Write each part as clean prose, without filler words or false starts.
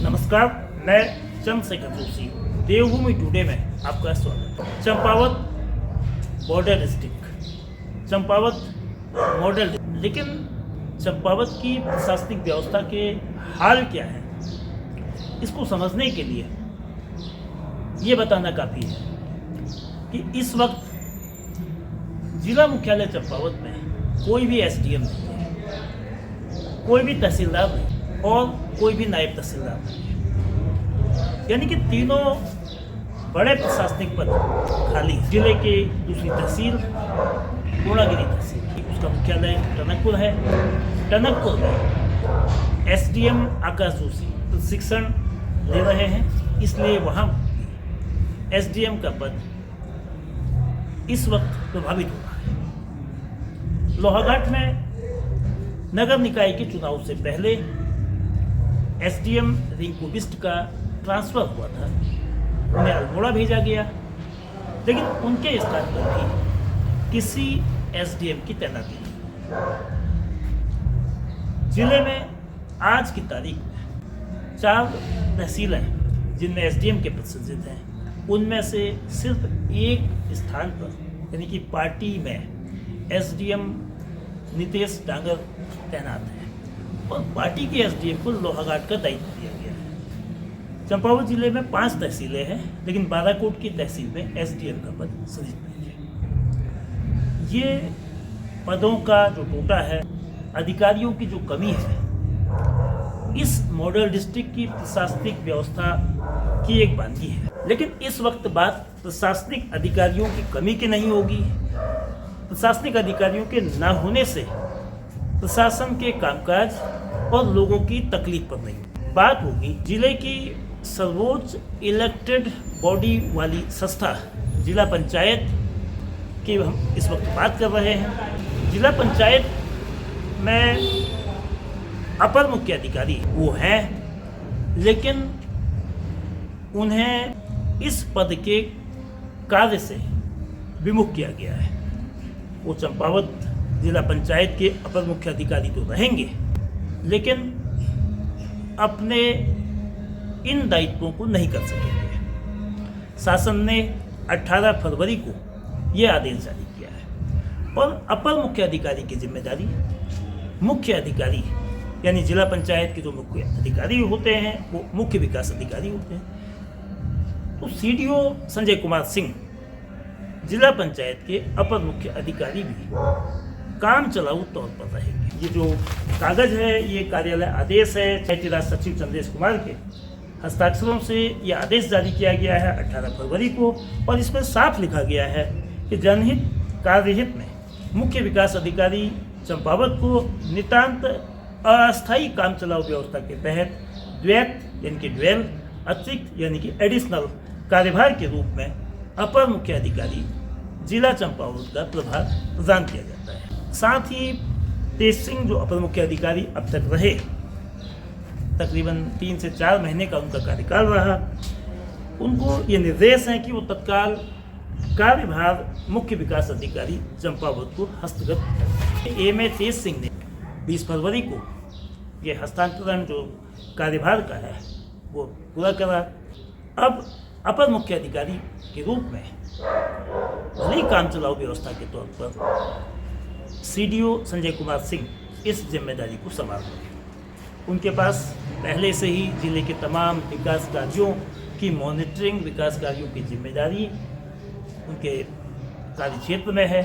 नमस्कार, मैं चंद्रशेखर जोशी देवभूमि टुडे में आपका स्वागत है। Champawat border district, Champawat model, लेकिन चंपावत की प्रशासनिक व्यवस्था के हाल क्या है, इसको समझने के लिए ये बताना काफ़ी है कि इस वक्त जिला मुख्यालय चंपावत में कोई भी एसडीएम नहीं है, कोई भी तहसीलदार नहीं और कोई भी नायब तहसीलदार नहीं है। यानी कि तीनों बड़े प्रशासनिक पद खाली हैं। जिले की दूसरी तहसील पूर्णागिरी तहसील, उसका मुख्यालय टनकपुर है। टनकपुर में एसडीएम आकाश जोशी प्रशिक्षण ले रहे हैं, इसलिए वहाँ एसडीएम का पद इस वक्त प्रभावित हो रहा है। लोहाघाट में नगर निकाय के चुनाव से पहले एसडीएम रिंकू बिष्ट का ट्रांसफर हुआ था, उन्हें अल्मोड़ा भेजा गया, लेकिन उनके स्थान पर भी किसी एसडीएम की तैनाती नहीं। जिले में आज की तारीख में 4 तहसीलें जिनमें एसडीएम के प्रतिनिधित्व हैं, उनमें से सिर्फ एक स्थान पर यानी कि पार्टी में एसडीएम नितेश डांगर तैनात है और पार्टी के एसडीएम को लोहाघाट का दायित्व दिया गया है। चंपावत जिले में 5 तहसीलें हैं, लेकिन बाराकोट की तहसील में एसडीएम का पद सृजित नहीं है। ये पदों का जो टोटा है, अधिकारियों की जो कमी है, इस मॉडल डिस्ट्रिक्ट की प्रशासनिक व्यवस्था की एक बानगी है। लेकिन इस वक्त बात प्रशासनिक अधिकारियों की कमी की नहीं होगी, प्रशासनिक अधिकारियों के न होने से प्रशासन के कामकाज और लोगों की तकलीफ पर नहीं। बात होगी जिले की सर्वोच्च इलेक्टेड बॉडी वाली संस्था जिला पंचायत की हम इस वक्त बात कर रहे हैं। जिला पंचायत में अपर मुख्य अधिकारी वो हैं, लेकिन उन्हें इस पद के कार्य से विमुख किया गया है। वो चंपावत जिला पंचायत के अपर मुख्य अधिकारी तो रहेंगे, लेकिन अपने इन दायित्वों को नहीं कर सकेंगे। शासन ने 18 फरवरी को ये आदेश जारी किया है और अपर मुख्य अधिकारी की जिम्मेदारी मुख्य अधिकारी यानी जिला पंचायत के जो मुख्य अधिकारी होते हैं वो मुख्य विकास अधिकारी होते हैं। तो सीडीओ संजय कुमार सिंह जिला पंचायत के अपर मुख्य अधिकारी भी काम चलाऊ तौर पर रहेंगे। ये जो कागज है, ये कार्यालय आदेश है, पंचायती राज सचिव चंद्रेश कुमार के हस्ताक्षरों से ये आदेश जारी किया गया है 18 फरवरी को, और इसमें साफ लिखा गया है कि जनहित कार्यहित में मुख्य विकास अधिकारी चंपावत को नितांत अस्थायी काम चलाऊ व्यवस्था के तहत द्वैत यानी कि ड्वेल, अतिरिक्त यानी कि एडिशनल कार्यभार के रूप में अपर मुख्य अधिकारी जिला चंपावत का प्रभार प्रदान किया जाता है। साथ ही तेज सिंह जो अपर मुख्य अधिकारी अब तक रहे, तकरीबन 3 से 4 महीने का उनका कार्यकाल रहा, उनको ये निर्देश है कि वो तत्काल कार्यभार मुख्य विकास अधिकारी चंपावत को हस्तगत करें। एम.ए. तेज सिंह ने 20 फरवरी को ये हस्तांतरण जो कार्यभार का है वो पूरा करा। अब अपर मुख्य अधिकारी के रूप में भले काम चलाऊ व्यवस्था के तौर पर सीडीओ संजय कुमार सिंह इस जिम्मेदारी को संभाल रहे हैं। उनके पास पहले से ही जिले के तमाम विकास कार्यों की मॉनिटरिंग, विकास कार्यों की जिम्मेदारी उनके कार्यक्षेत्र में है,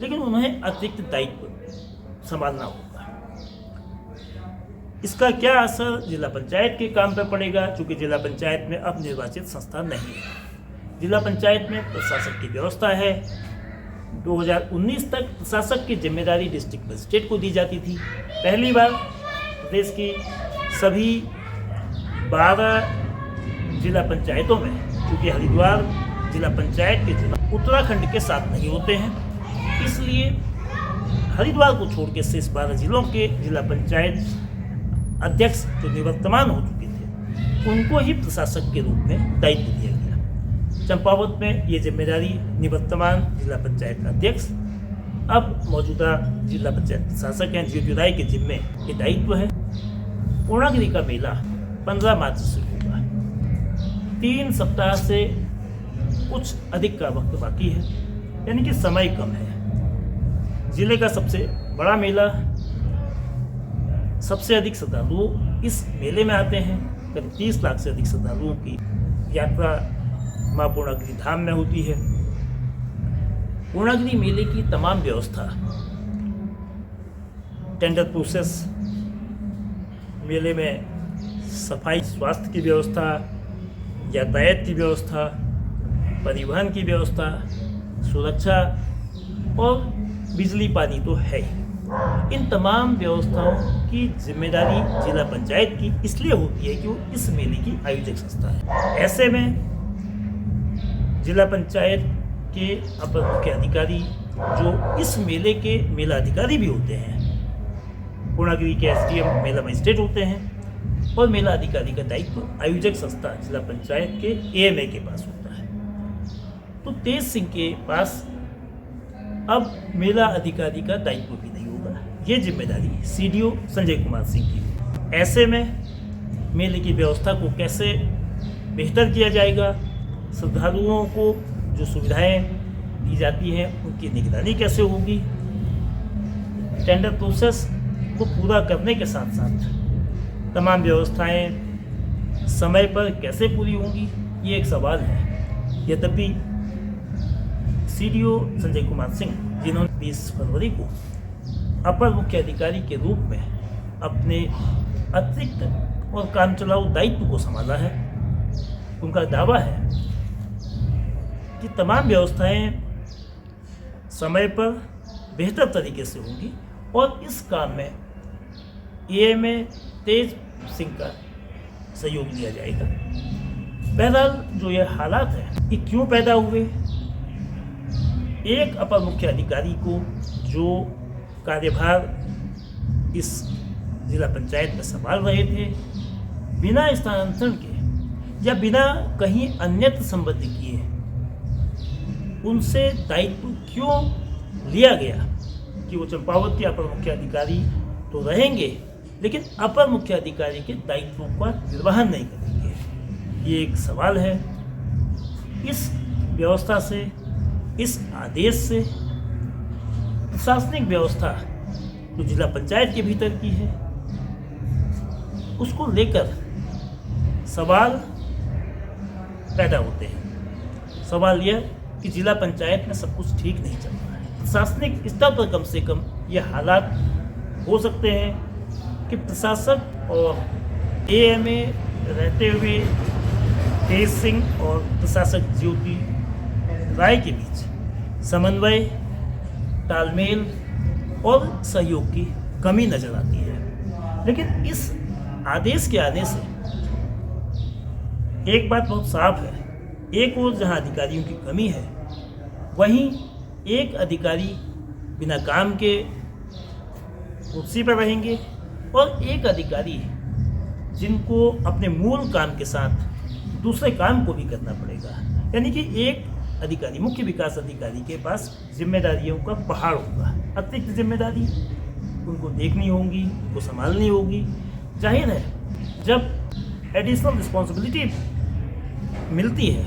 लेकिन उन्हें अतिरिक्त दायित्व संभालना होगा। इसका क्या असर जिला पंचायत के काम पर पड़ेगा, चूँकि जिला पंचायत में अब निर्वाचित संस्था नहीं है। जिला पंचायत में प्रशासक की व्यवस्था है। 2019 तक प्रशासक की जिम्मेदारी डिस्ट्रिक्ट मजिस्ट्रेट को दी जाती थी। पहली बार प्रदेश की सभी 12 जिला पंचायतों में, क्योंकि हरिद्वार जिला पंचायत के चुनाव उत्तराखंड के साथ नहीं होते हैं, इसलिए हरिद्वार को छोड़ के शेष 12 जिलों के जिला पंचायत अध्यक्ष जो निवर्तमान हो चुके थे, उनको ही प्रशासक के रूप में दायित्व दिया गया। चंपावत में ये जिम्मेदारी निवर्तमान जिला पंचायत का अध्यक्ष, अब मौजूदा जिला पंचायत प्रशासक हैं ज्योति राय के जिम्मे ये दायित्व है। पूर्णागिरी का मेला 15 मार्च से होगा। 3 सप्ताह से कुछ अधिक का वक्त बाकी है, यानी कि समय कम है। जिले का सबसे बड़ा मेला, सबसे अधिक श्रद्धालु इस मेले में आते हैं। करीब 30 लाख से अधिक श्रद्धालुओं की यात्रा माँ पूर्णागिरि धाम में होती है। पूर्णागिरि मेले की तमाम व्यवस्था, टेंडर प्रोसेस, मेले में सफाई, स्वास्थ्य की व्यवस्था, यातायात की व्यवस्था, परिवहन की व्यवस्था, सुरक्षा और बिजली पानी तो है ही। इन तमाम व्यवस्थाओं की जिम्मेदारी जिला पंचायत की इसलिए होती है कि वो इस मेले की आयोजक संस्था है। ऐसे में जिला पंचायत के अपर मुख्य अधिकारी, जो इस मेले के मेला अधिकारी भी होते हैं, पूर्णागिरि के SDM मेला मजिस्ट्रेट होते हैं, और मेला अधिकारी का दायित्व आयोजक संस्था जिला पंचायत के AMA के पास होता है। तो तेज सिंह के पास अब मेला अधिकारी का दायित्व भी नहीं होगा। ये जिम्मेदारी CDO संजय कुमार सिंह की। ऐसे में मेले की व्यवस्था को कैसे बेहतर किया जाएगा, श्रद्धालुओं को जो सुविधाएं दी जाती हैं उनकी निगरानी कैसे होगी, टेंडर प्रोसेस को पूरा करने के साथ साथ तमाम व्यवस्थाएं समय पर कैसे पूरी होंगी, ये एक सवाल है। यद्यपि CDO संजय कुमार सिंह, जिन्होंने 20 फरवरी को अपर मुख्य अधिकारी के रूप में अपने अतिरिक्त और कामचलाऊ दायित्व को संभाला है, उनका दावा है कि तमाम व्यवस्थाएं समय पर बेहतर तरीके से होंगी और इस काम में AMA तेज सिंह का सहयोग लिया जाएगा। बहरहाल जो ये हालात हैं, ये क्यों पैदा हुए? एक अपर मुख्य अधिकारी को जो कार्यभार इस जिला पंचायत में संभाल रहे थे, बिना स्थानांतरण के या बिना कहीं अन्यत्र संबद्ध किए उनसे दायित्व क्यों लिया गया कि वो चंपावत के अपर मुख्य अधिकारी तो रहेंगे, लेकिन अपर मुख्य अधिकारी के दायित्वों का निर्वहन नहीं करेंगे? ये एक सवाल है। इस व्यवस्था से, इस आदेश से प्रशासनिक व्यवस्था जो जिला पंचायत के भीतर की है, उसको लेकर सवाल पैदा होते हैं। सवाल यह कि जिला पंचायत में सब कुछ ठीक नहीं चल रहा है। प्रशासनिक स्तर पर कम से कम ये हालात हो सकते हैं कि प्रशासक और AMA रहते हुए तेज सिंह और प्रशासक ज्योति राय के बीच समन्वय, तालमेल और सहयोग की कमी नजर आती है। लेकिन इस आदेश के आने से एक बात बहुत साफ है, एक ओर जहां अधिकारियों की कमी है, वहीं एक अधिकारी बिना काम के कुर्सी पर रहेंगे और एक अधिकारी जिनको अपने मूल काम के साथ दूसरे काम को भी करना पड़ेगा। यानी कि एक अधिकारी, मुख्य विकास अधिकारी के पास जिम्मेदारियों का पहाड़ होगा, अतिरिक्त जिम्मेदारी उनको देखनी होगी, उनको संभालनी होगी। जाहिर है जब एडिशनल रिस्पॉन्सिबिलिटी मिलती है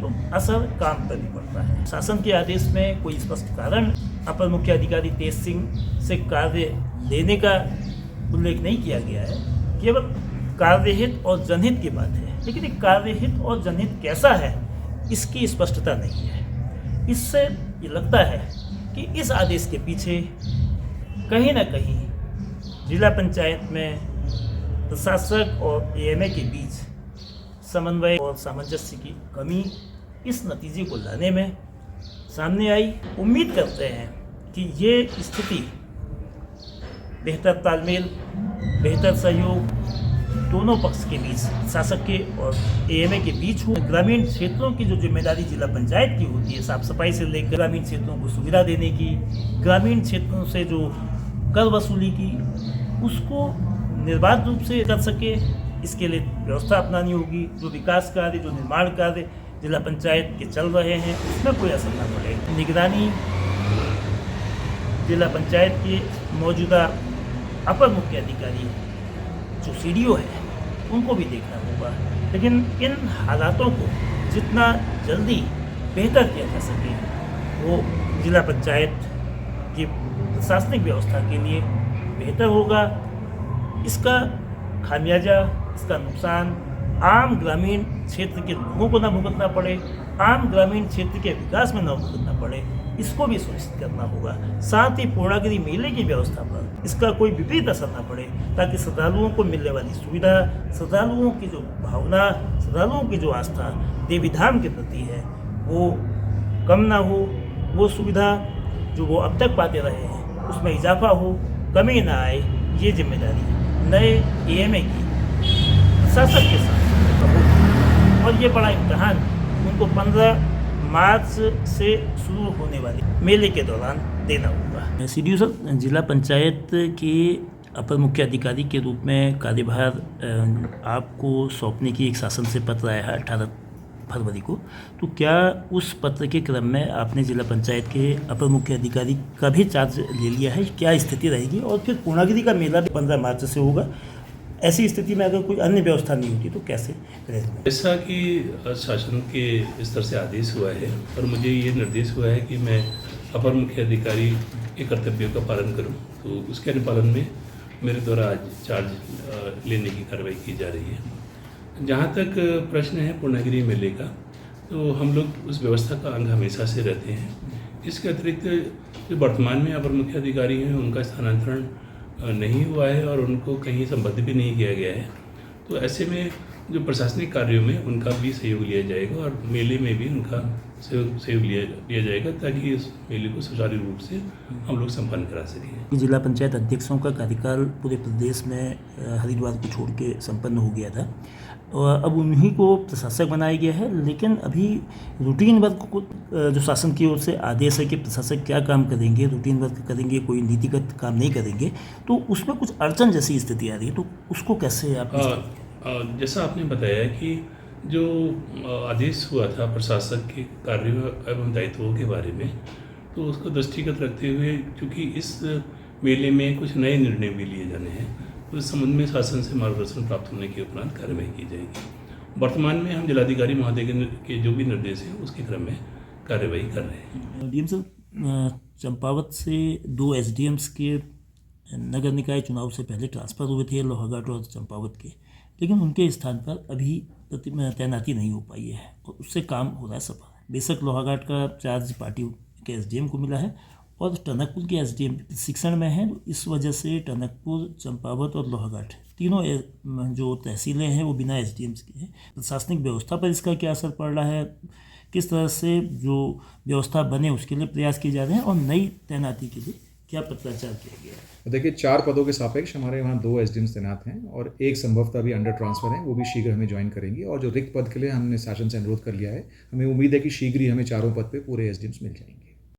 तो असर काम पर भी पड़ता है। शासन के आदेश में कोई स्पष्ट कारण अपर मुख्य अधिकारी तेज सिंह से कार्य लेने का उल्लेख नहीं किया गया है, केवल कार्यहित और जनहित की बात है। लेकिन ये कार्यहित और जनहित कैसा है, इसकी स्पष्टता नहीं है। इससे ये लगता है कि इस आदेश के पीछे कहीं ना कहीं जिला पंचायत में प्रशासक और AMA के बीच समन्वय और सामंजस्य की कमी इस नतीजे को लाने में सामने आई। उम्मीद करते हैं कि ये स्थिति बेहतर तालमेल, बेहतर सहयोग दोनों पक्ष के बीच, शासक के और AMA के बीच हो। ग्रामीण क्षेत्रों की जो जिम्मेदारी जिला पंचायत की होती है, साफ सफाई से लेकर ग्रामीण क्षेत्रों को सुविधा देने की, ग्रामीण क्षेत्रों से जो कर वसूली की, उसको निर्बाध रूप से कर सके, इसके लिए व्यवस्था अपनानी होगी। जो विकास कार्य, जो निर्माण कार्य जिला पंचायत के चल रहे हैं, उसमें कोई असर न पड़े। निगरानी जिला पंचायत के मौजूदा अपर मुख्य अधिकारी जो CDO है, उनको भी देखना होगा। लेकिन इन हालातों को जितना जल्दी बेहतर किया जा सके वो जिला पंचायत की प्रशासनिक व्यवस्था के लिए बेहतर होगा। इसका खामियाजा, इसका नुकसान आम ग्रामीण क्षेत्र के लोगों को ना भुगतना पड़े, आम ग्रामीण क्षेत्र के विकास में ना भुगतना पड़े, इसको भी सुनिश्चित करना होगा। साथ ही पूर्णागिरि मेले की व्यवस्था पर इसका कोई विपरीत असर ना पड़े, ताकि श्रद्धालुओं को मिलने वाली सुविधा, श्रद्धालुओं की जो भावना, श्रद्धालुओं की जो आस्था देवी धाम के प्रति है वो कम ना हो। वो सुविधा जो वो अब तक पाते रहे हैं उसमें इजाफा हो, कमी ना आए, ये जिम्मेदारी नए एएमए की प्रशासक के साथ होगी। और ये बड़ा इम्तहान उनको 15 मार्च से शुरू होने वाले मेले के दौरान देना होगा। सीडीओ सर, जिला पंचायत के अपर मुख्य अधिकारी के रूप में कार्यभार आपको सौंपने की एक शासन से पत्र आया है 18 फरवरी को, तो क्या उस पत्र के क्रम में आपने जिला पंचायत के अपर मुख्य अधिकारी का भी चार्ज ले लिया है? क्या स्थिति रहेगी? और फिर पूर्णागिरि का मेला भी 15 मार्च से होगा, ऐसी स्थिति में अगर कोई अन्य व्यवस्था नहीं होती तो कैसे रहेगा? जैसा कि शासन के स्तर से आदेश हुआ है और मुझे ये निर्देश हुआ है कि मैं अपर मुख्य अधिकारी के कर्तव्यों का पालन करूं, तो उसके अनुपालन में मेरे द्वारा आज चार्ज लेने की कार्रवाई की जा रही है। जहाँ तक प्रश्न है पूर्णागिरि मेले का, तो हम लोग उस व्यवस्था का अंग हमेशा से रहते हैं। इसके अतिरिक्त जो वर्तमान में अपर मुख्य अधिकारी हैं उनका स्थानांतरण नहीं हुआ है और उनको कहीं संबद्ध भी नहीं किया गया है, तो ऐसे में जो प्रशासनिक कार्यों में उनका भी सहयोग लिया जाएगा और मेले में भी उनका सहयोग लिया जाएगा, ताकि इस मेले को सुचारू रूप से हम लोग संपन्न करा सकें। जिला पंचायत अध्यक्षों का कार्यकाल पूरे प्रदेश में हरिद्वार को छोड़ के संपन्न हो गया था और अब उन्हीं को प्रशासक बनाया गया है। लेकिन अभी रूटीन वर्क को जो शासन की ओर से आदेश है कि प्रशासक क्या काम करेंगे, रूटीन वर्क करेंगे, कोई नीतिगत काम नहीं करेंगे, तो उसमें कुछ अड़चन जैसी स्थिति आ रही है, तो उसको कैसे आप जैसा आपने बताया कि जो आदेश हुआ था प्रशासक के कार्यों एवं दायित्वों के बारे में, तो उसको दृष्टिगत रखते हुए क्योंकि इस मेले में कुछ नए निर्णय भी लिए जाने हैं, तो इस संबंध में शासन से मार्गदर्शन प्राप्त होने के उपरांत कार्रवाई की जाएगी। वर्तमान में हम जिलाधिकारी महोदय के जो भी निर्देश हैं उसके क्रम में कार्रवाई कर रहे हैं। डीएम सर, चंपावत से 2 एसडीएम्स के नगर निकाय चुनाव से पहले ट्रांसफ़र हुए थे लोहाघाट और चंपावत के, लेकिन उनके स्थान पर अभी तैनाती नहीं हो पाई है और उससे काम हो रहा है सफल। बेशक लोहाघाट का चार्ज पार्टी के एसडीएम को मिला है और टनकपुर के एसडीएम शिक्षण में है, इस वजह से टनकपुर, चंपावत और लोहाघाट तीनों जो तहसीलें हैं वो बिना एसडीएम्स के हैं। प्रशासनिक व्यवस्था पर इसका क्या असर पड़ रहा है? किस तरह से जो व्यवस्था बने उसके लिए प्रयास किए जा रहे हैं और नई तैनाती के लिए क्या पत्राचार किया गया है? देखिए, 4 पदों के सापेक्ष हमारे वहाँ 2 एसडीएम्स तैनात हैं और एक संभवतः अभी अंडर ट्रांसफ़र है, वो भी शीघ्र हमें ज्वाइन करेंगे। और जो रिक्त पद के लिए हमने शासन से अनुरोध कर लिया है, हमें उम्मीद है कि शीघ्र ही हमें चारों पद पे पूरे एसडीएम्स मिल जाएंगे।